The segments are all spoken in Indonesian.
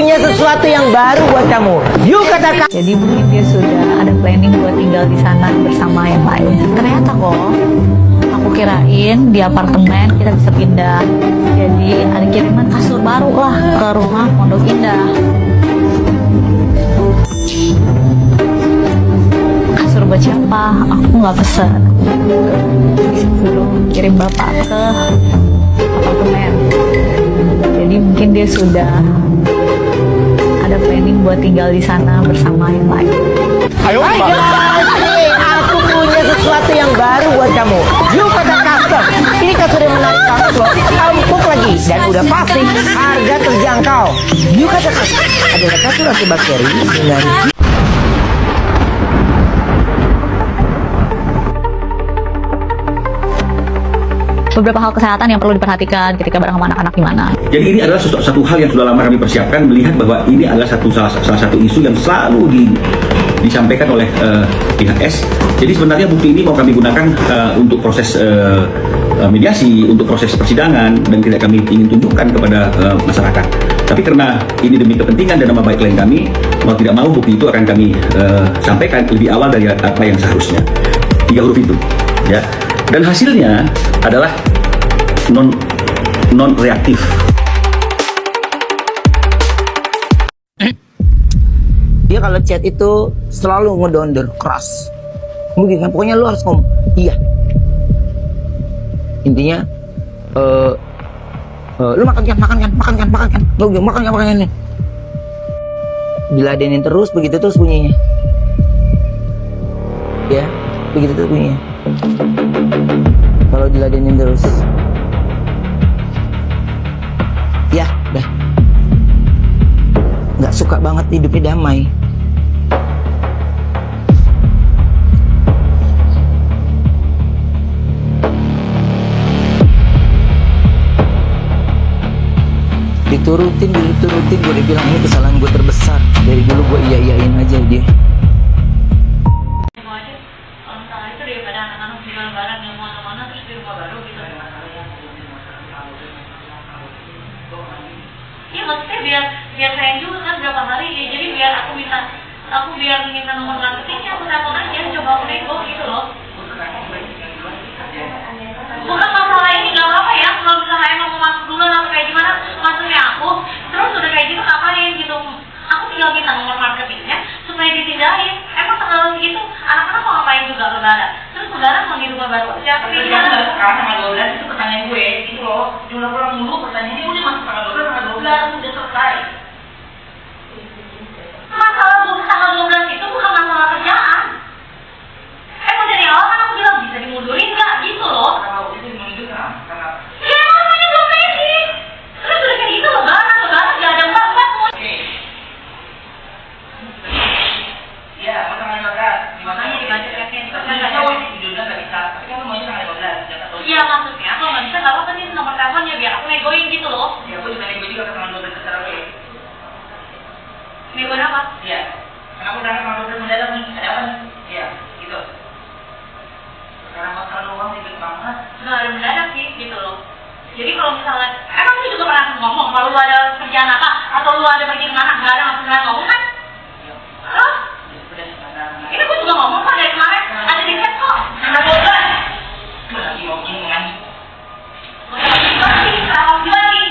punya sesuatu yang baru buat kamu. Yuk katakan. Jadi mungkin dia sudah ada planning buat tinggal di sana bersama yang lain. Ternyata kok, aku kirain di apartemen kita bisa pindah. Jadi ada kiriman kasur baru lah ke rumah Pondok Indah. Kasur buat siapa? Aku nggak pesen. Disuruh kirim bapak ke apartemen. Jadi mungkin dia sudah ada planning buat tinggal di sana bersama yang lain. Hai guys, nih aku punya sesuatu yang baru buat kamu. Yuk kata custom. Ini kasur yang menarik banget loh. Empuk lagi dan udah pasti harga terjangkau. Yuk kata custom adalah kasur antibakteri dengan Beberapa hal kesehatan yang perlu diperhatikan ketika bareng sama anak-anak gimana. Jadi ini adalah satu hal yang sudah lama kami persiapkan, melihat bahwa ini adalah salah satu isu yang selalu disampaikan oleh pihak S. Jadi sebenarnya bukti ini mau kami gunakan untuk proses mediasi, untuk proses persidangan, dan tidak kami ingin tunjukkan kepada masyarakat. Tapi karena ini demi kepentingan dan nama baik klien kami, mau tidak mau bukti itu akan kami sampaikan lebih awal dari apa yang seharusnya. 3 huruf itu, ya. Dan hasilnya adalah non reaktif. dia kalau chat itu selalu ngedonder keras. Begitu kan, pokoknya lu harus ngomong iya. Intinya lu makan kan. Lu makan nih. Diladenin terus, begitu terus bunyinya. Ya, begitu terus bunyinya. Kalau diladenin terus. Ya, dah. Nggak suka banget hidupnya damai. Diturutin, gue dibilang ini kesalahan gue terbesar. Dari dulu gue iya-iyain aja dia. Itu daripada anak-anak di barang yang mana-mana terus di rumah baru gitu. Iya maksudnya biar sayang juga kan berapa hari ya, jadi biar minta nomor marketingnya, aku telepon aja, coba aku nego gitu loh. Bukan masalah ini, gak apa-apa ya kalau misalnya emang mau masuk duluan atau kayak gimana, masuknya aku terus udah kayak gitu ngapain gitu. Aku tinggal minta nomor marketingnya supaya ditindakin. Emang tanggal segitu anak-anak mau ngapain juga lebaran, terus lebaran mau di rumah baru aja. Tapi jangan baru sekarang tanggal 12 itu pertanyaan gue gitu loh. Diulang-ulang dulu pertanyaannya, udah masuk tanggal 12 udah selesai. Masalah tanggal 12 itu bukan masalah kerjaan. Emang dari awal kan aku bilang bisa dimundurin nggak gitu loh. Kalau itu dimundur karena Ya namanya belum ready. Terus udah kayak gitu lebaran gak ada mbak-mbak mau. ya mau tanggal 15 di mana Dibaca chatnya di jawab di 12 nggak bisa, tapi kan maunya tanggal 15 jangan tahu. Iya maksudnya kalau nggak bisa nggak apa-apa nih nomor teleponnya biar aku negoin gitu loh. Ya gue juga nego juga ke tanggal 12 secara gue. Negoin apa? Iya, karena aku udah tanggal 12 mendadak nih, ada apa nih? Iya, gitu. Karena masalah doang ribet banget. Nggak ada mendadak sih gitu loh. Jadi kalau misalnya emang lu juga pernah ngomong kalau lu ada kerjaan apa atau lu ada pergi kemana nggak ada pernah ngomong kan? Iya. Hah? Ya udah sekarang. Ini gue juga ngomong kan dari kemarin ada di chat kok. Tanggal 12. Gue lagi ngomong kan. Lagi.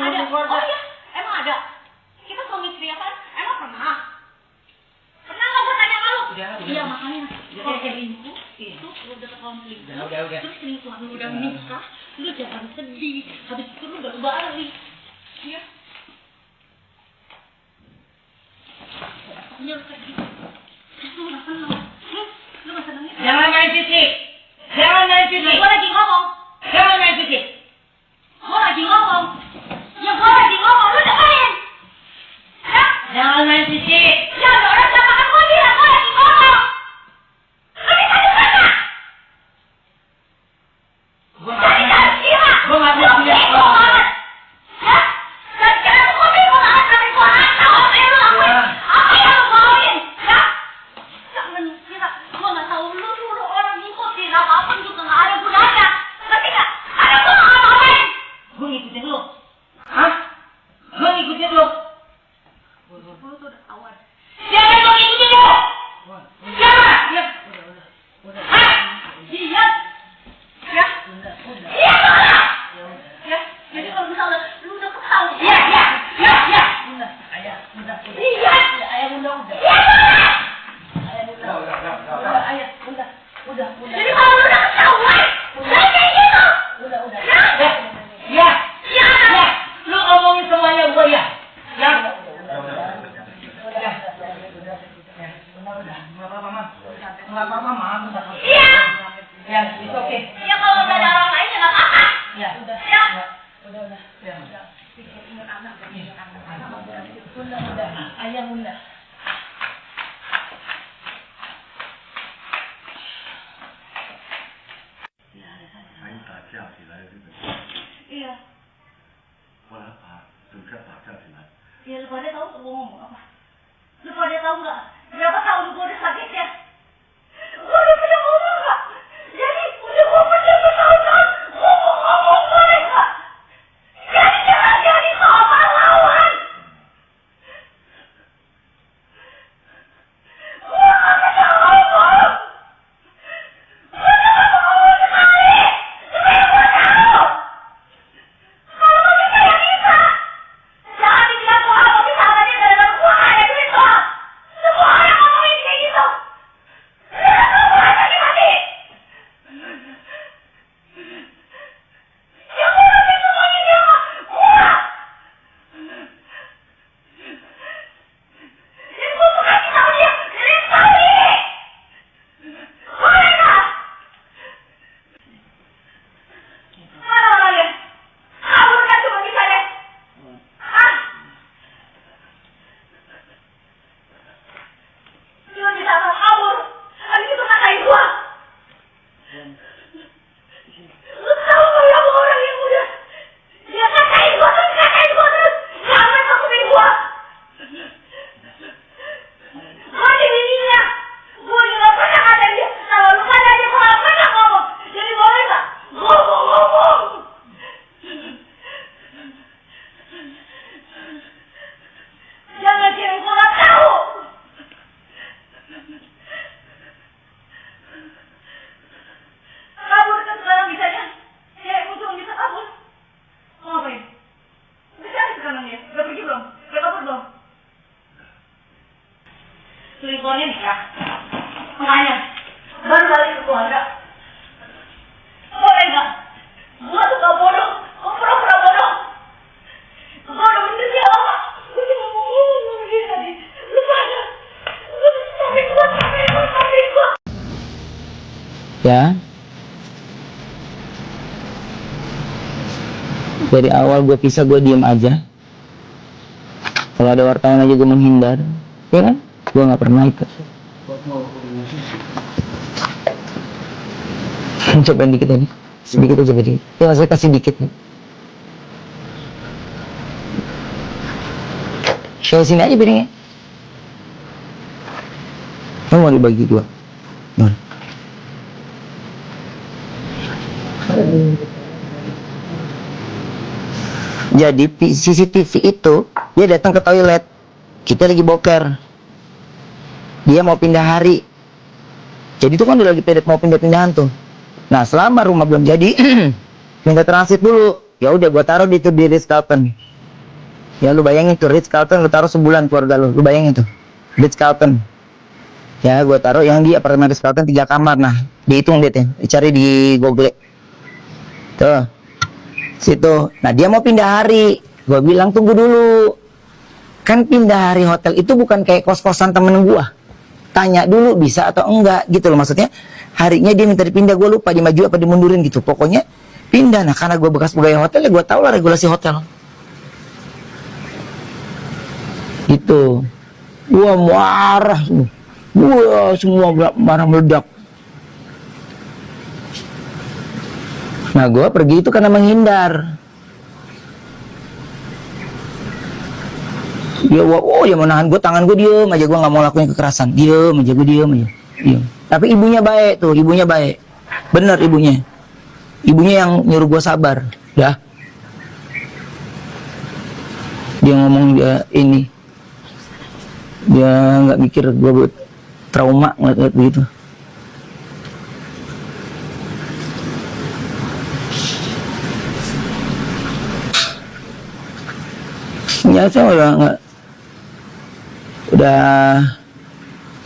Ada. Oh iya, emang ada. Kita suami istri ya kan? Emang pernah? Pernah nggak gue tanya sama lu? Udah. Iya makanya. Kalau kayak itu udah konflik. Udah. Terus selingkuhan lu udah nikah, lu jangan sedih. Habis itu lu baru balik. Iya. Ini lu kayak gitu. Lu nggak seneng. Lu nggak senengnya? Jangan main fisik. Jangan main fisik. Gue lagi ngomong. Jangan main fisik. Gue lagi ngomong. Ya gue lagi ngomong. Lu dengerin. Hah? Jangan main fisik. Ya ada orang sama kan gue bilang gue lagi ngomong. Lu bisa dengerin. Gue Jadi jangan kira. Gue nggak Lu bingung banget. Hah? Dan sekarang gue bingung banget tapi gue nggak tahu apa yang lu lakuin. Apa yang lu mauin. Hah? Jangan kira. Gue nggak tahu lu suruh orang ngikutin apapun juga nggak ada gunanya. Iya mana? Ya, jadi kalau misalnya lu udah ketahuan. Iya. Bunda, ayah, bunda. Iya. Ayah, bunda, udah. Iya mana? Ayah, bunda. Udah, ayah, bunda. Udah. Jadi kalau lu udah ketahuan, jangan kayak gitu. Udah. Ya. Ya. Iya mana? Lu ngomongin semuanya gua ya. Ya. Enggak apa-apa, Mam. Iya. Ya, itu oke. Ya kalau udah ada orang lain ya nggak apa-apa. Ya, udah. Ya. Udah. Ya. Ingat anak. Bunda. Ayah, bunda. Iya. 后来整个打架起来， Ya lu pada tahu gua ngomong apa? Lu pada tahu nggak? Berapa tahun gua udah sakit ya? Gua udah pernah ngomong nggak? Jadi udah gua pernah bertahun-tahun ngomong mereka. Jadi jangan jadi kau pahlawan. Gua nggak pernah ngomong. Gua nggak ngomong sekali. Tapi gua tahu. Kalau mau bisa ya bisa. Jangan dibilang gua nggak bisa sama dia gara-gara gua nggak ada duit doang. Semua orang ngomongin kayak gitu. Gara-gara gua sakit hati. Yang ngurusin semuanya dia mah gua. Dan gua mau kasih tahu dia dari tahun ini. Boleh nggak? Mana orangnya? Kabur kan cuma bisa deh. Hah? Cuma bisa kabur. Habis itu ngatain gua. Lu tahu nggak ya orang yang udah dia katain gua terus sampai takutin gua. Gua jadi ininya. Gua juga pernah ngatain dia. Kalau lu ngatain dia gua nggak pernah ngomong. Jadi boleh nggak? Gua mau ngomong. Jangan kira gua nggak tahu. Kabur kan sekarang bisanya. Ya, untung bisa kabur. Mau ngapain? Bisa nih sekarang ya? Udah pergi belum? Udah kabur belum? Selingkuhannya nikah. Makanya, baru balik ke keluarga. Boleh nggak? Gua tuh gak bodoh. Gua pura-pura bodoh. Gua udah bener ya Allah. Gua cuma mau ngomong sama dia tadi. Lu pada. Lu sampai gua. Ya, dari awal gue pisah gue diem aja. Kalau ada wartawan aja gue menghindar, ya kan? Gue nggak pernah ikut. Cobain dikit aja, sedikit aja beri. Ya saya kasih dikit. Show sini aja piringnya. Mau dibagi dua. Nah. Jadi CCTV itu dia datang ke toilet, kita lagi boker, dia mau pindah hari, jadi itu kan udah lagi mau pindah-pindahan tuh. Nah selama rumah belum jadi, minta transit dulu. Ya udah gua taruh di Ritz Carlton. Ya lu bayangin tuh Ritz Carlton, lu taruh sebulan keluarga lu bayangin tuh Ritz Carlton. Ya gua taruh yang di apartemen Ritz Carlton 3 kamar. Nah dihitung deh, cari di Google. Tuh, situ. Nah dia mau pindah hari, gue bilang tunggu dulu. Kan pindah hari hotel itu bukan kayak kos-kosan temen gue. Tanya dulu bisa atau enggak gitu loh, maksudnya. Harinya dia minta dipindah, gue lupa dimaju apa dimundurin gitu. Pokoknya pindah. Nah karena gue bekas pegawai hotel ya gue tau lah regulasi hotel. Gitu. Gue marah, semua barang meledak. Nah gue pergi itu karena menghindar. Dia ya mau nahan gue, tangan gue diem aja, gue nggak mau lakuin kekerasan, diem aja, gue diem aja, diem. Tapi ibunya baik tuh, ibunya baik, bener ibunya yang nyuruh gue sabar, dah. Dia ngomong dia nggak mikir gue trauma ngeliat begitu. Ya saya udah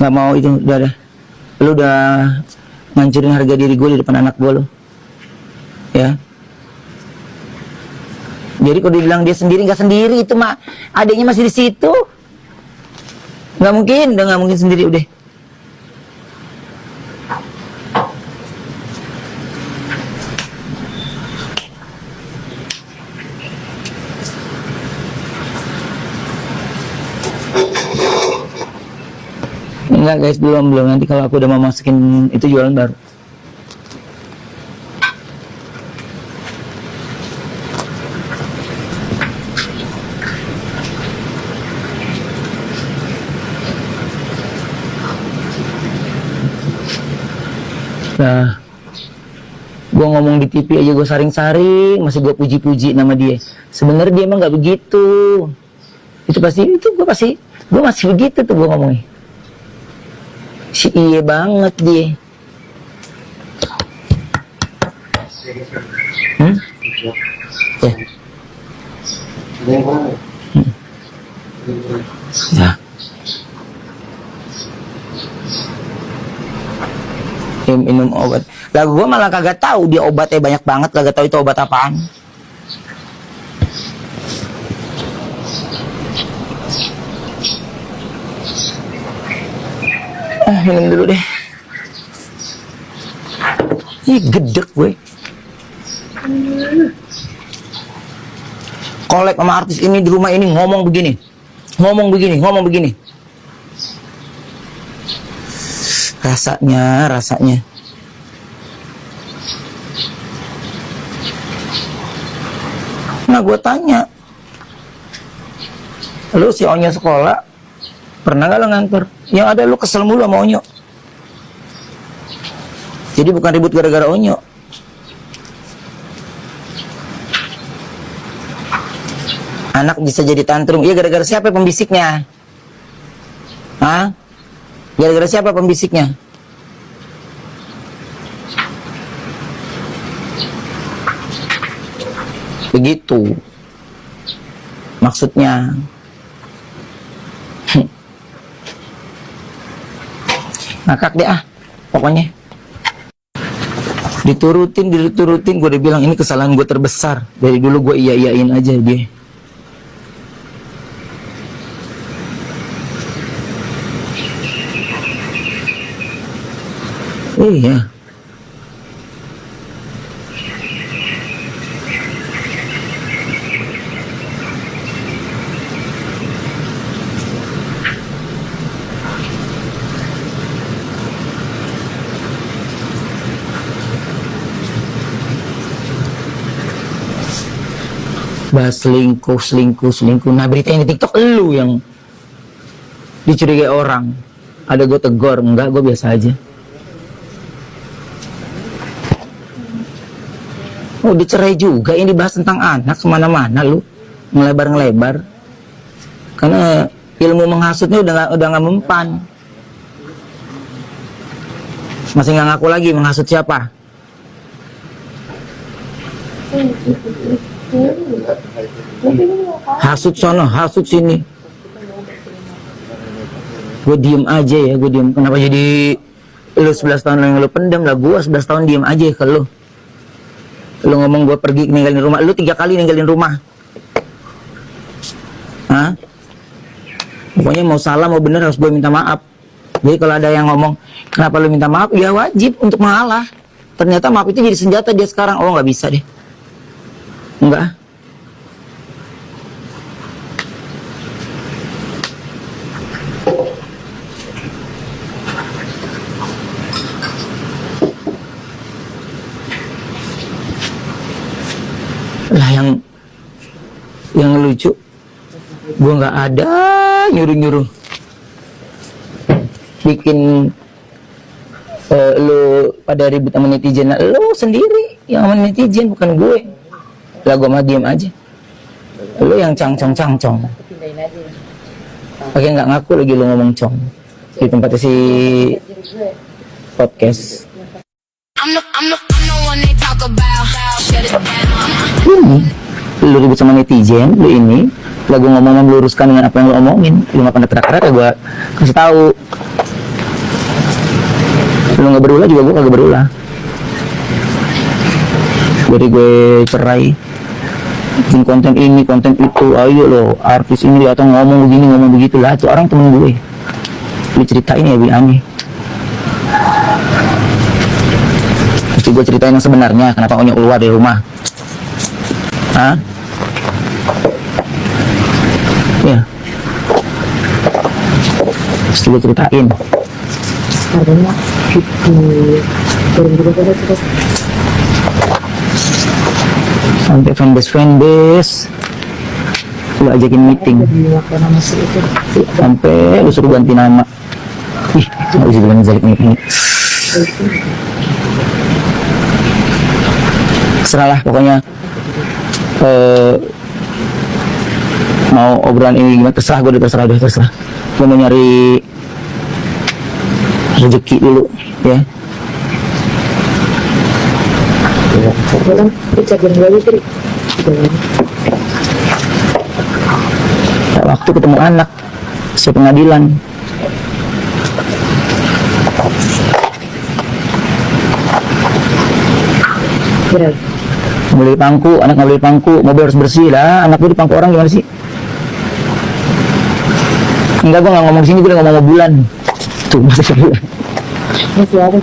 nggak mau itu, udah lu udah ngancurin harga diri gue di depan anak gue lo, ya. Jadi kalau dibilang dia sendiri, nggak sendiri, itu mah adiknya masih di situ, nggak mungkin, udah nggak mungkin sendiri udah. Enggak guys, belum. Nanti kalau aku udah mau masukin itu jualan baru. Nah, gua ngomong di TV aja gua saring-saring, masih gua puji-puji nama dia. Sebenarnya dia emang nggak begitu. Itu pasti, gua masih begitu tuh gua ngomongnya. Si iya banget dia. Ya. Ya. Minum obat. Lah gua malah kagak tahu dia obatnya banyak banget, kagak tahu itu obat apaan. Minum dulu deh. Ih, gedek gue. Kolek sama artis ini di rumah ini ngomong begini. Rasanya. Nah, gue tanya, lu si Onyo sekolah, pernah gak lo ngantor? Yang ada lu kesel mulu sama Onyo. Jadi bukan ribut gara-gara Onyo. Anak bisa jadi tantrum. Iya, gara-gara siapa pembisiknya? Hah? Gara-gara siapa pembisiknya? Begitu maksudnya. Ngakak deh pokoknya. Diturutin, gue udah bilang ini kesalahan gue terbesar. Dari dulu gue iya-iyain aja dia. Iya. Bahas selingkuh. Nah, berita yang di TikTok lu yang dicurigai orang. Ada gue tegur, enggak, gue biasa aja. Oh, dicerai juga, ini dibahas tentang anak kemana-mana lu, ngelebar. Karena ilmu menghasutnya udah nggak mempan. Masih nggak ngaku lagi menghasut siapa? Hasut sono, hasut sini. Gue diem aja ya, Kenapa jadi lu 11 tahun yang lu pendam lah, gue 11 tahun diem aja ke lu. Lu ngomong gue pergi ninggalin rumah, lu 3 kali ninggalin rumah. Hah? Pokoknya mau salah mau bener harus gue minta maaf. Jadi kalau ada yang ngomong kenapa lu minta maaf, ya wajib untuk mengalah. Ternyata maaf itu jadi senjata dia sekarang. Oh, nggak bisa deh. Enggak. Lah yang lucu, gue nggak ada nyuruh bikin lu pada ribut sama netizen. Nah, lu sendiri yang sama netizen, bukan gue. Lah gue mah diem aja. Lu yang cangcong. Pakai nggak ngaku lagi lu ngomong cong di tempatnya si podcast. Ini lu ribut sama netizen, lu ini Lah gue ngomong meluruskan dengan apa yang lo omongin. Lu nggak pernah teriak-teriak ya gue kasih tahu. Lu nggak berulah juga gue kagak berulah. Jadi gue cerai. Bikin konten ini, konten itu. Ayo lo, artis ini atau ngomong begini, ngomong begitu lah. Itu orang temen gue. Lu ceritain ya Bi Ami. Mesti gue ceritain yang sebenarnya. Kenapa Onyo keluar dari rumah? Hah? Ya. Mesti gue ceritain. Harganya gitu. Sampai fanbase lu ajakin meeting sampai lu suruh ganti nama. Ih, nggak bisa bilang zalik ini. Serahlah pokoknya. Mau obrolan ini gimana terserah gue, terserah gue mau nyari rezeki dulu ya. Waktu ketemu anak sepengadilan beli pangku, anak nggak beli pangku, mobil harus bersih lah, anak gue di pangku orang gimana sih? Enggak, gue nggak ngomong sini, gue ngomong bulan tuh, masa sebulan Masih ada